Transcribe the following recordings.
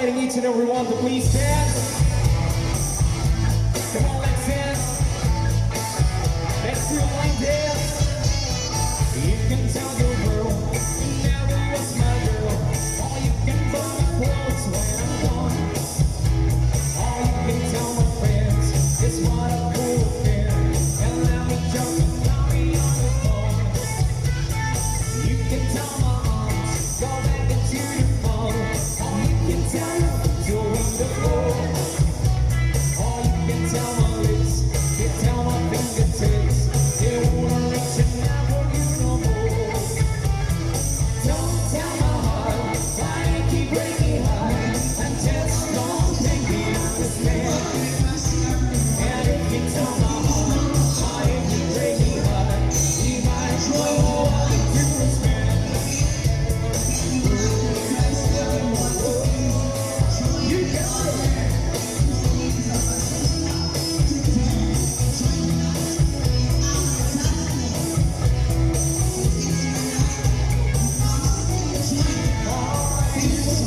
inviting each and every one to please dance. Come on, let's dance. Let's do a line dance. You can tell the world you never was my girl. Or you can buy my clothes when I'm gone. Or you can tell my friends it's what a cool affair. And let me jump and carry on the phone. You can tell my arms go back into the phone. Or you can tell me doing the floor. Or you can tell my lips, you tell my fingertips. They wanna reach and never you no more. Don't tell my heart why it keep breaking heart. And just don't make me understand. And if you tell my heart why it keep breaking heart, you might know what to do is man. You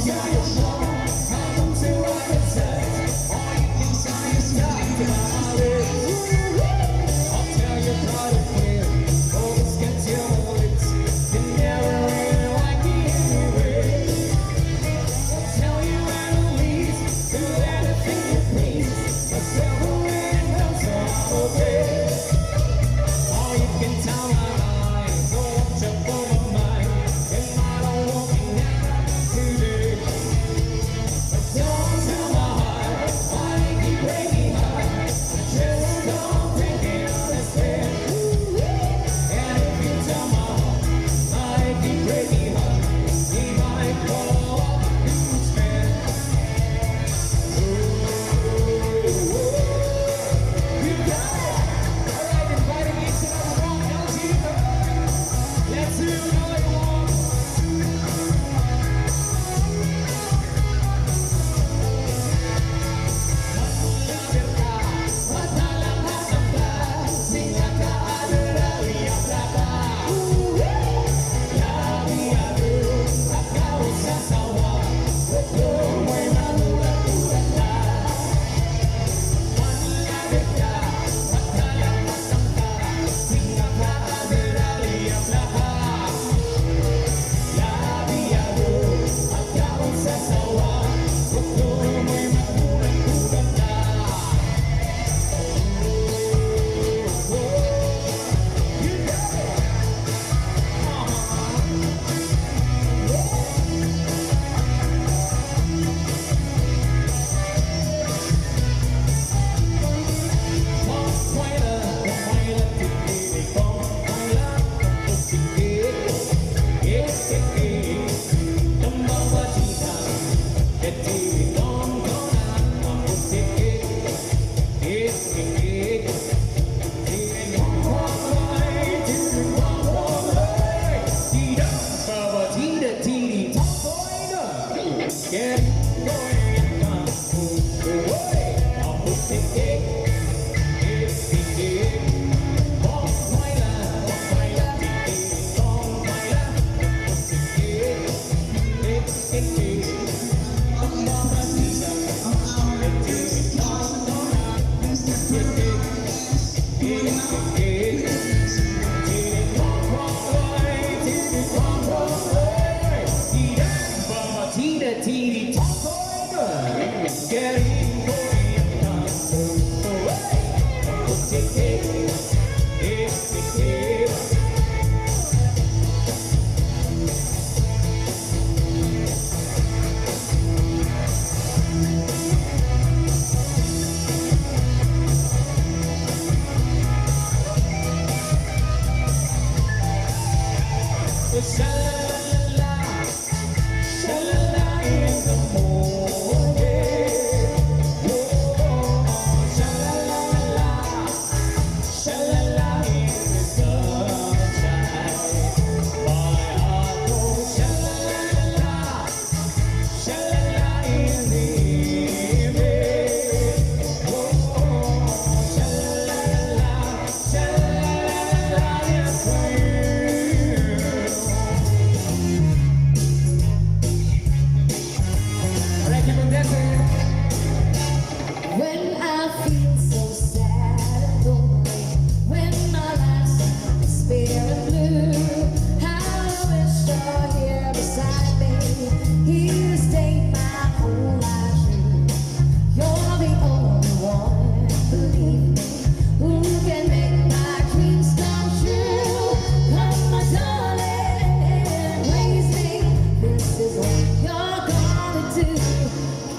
got it.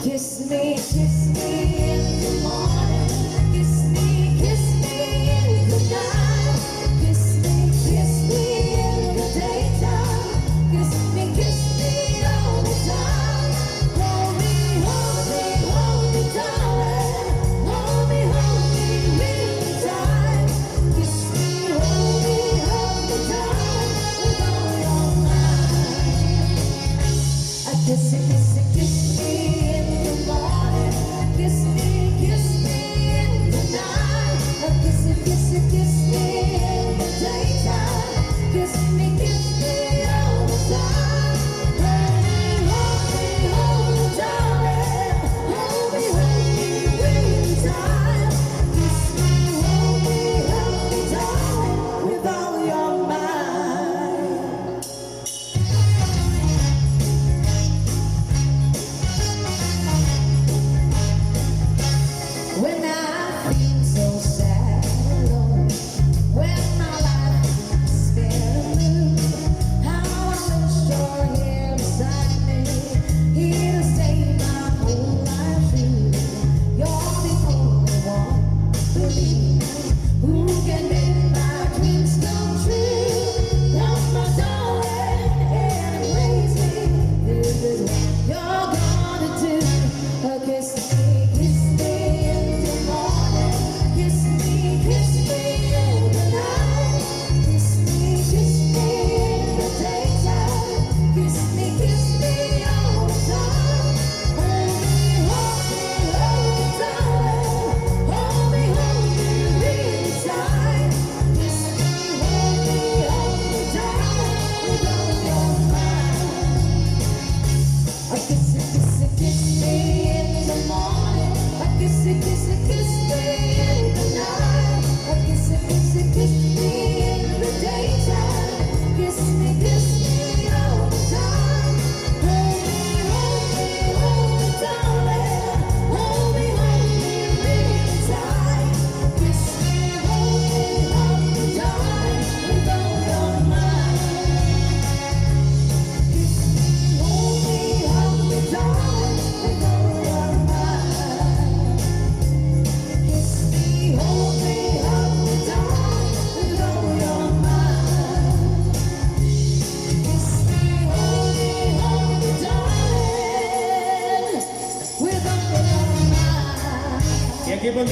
Kiss me in the morning. Kiss me in the night. Kiss me in the daytime. Kiss me all the time. Hold me, darling. Hold me really tight. Kiss me, hold me tight with all your might. Kiss me in the morning. Kiss me in the night. Kiss me in the daytime. Kiss me all the time. Hold me, darling. Hold me really tight. Kiss me, hold me darling, with all your might. When I feel so sad and alone, when my life is spinning, how I wish you're here beside me, here to stay my whole life through. You're the only one, believe me, who can make my dreams come true. Come my darling and embrace me. This is what you're gonna do. Kiss me in the morning. Kiss me in the night. Kiss me in the daytime. Kiss me all the time. Hold me, darling. Hold me really tight. Kiss me, hold me darling, with all your might. Kiss me in the morning. Kiss me in the night. Kiss me in the daytime. Kiss me all the time. Hold me, darling. Hold me really tight. Kiss me, hold me darling, with all your might. Kiss me, hold me darling, with all your might. Kiss me, hold me darling, with all your might. Kiss me, hold me darling, with all your might. Yeah, give 'em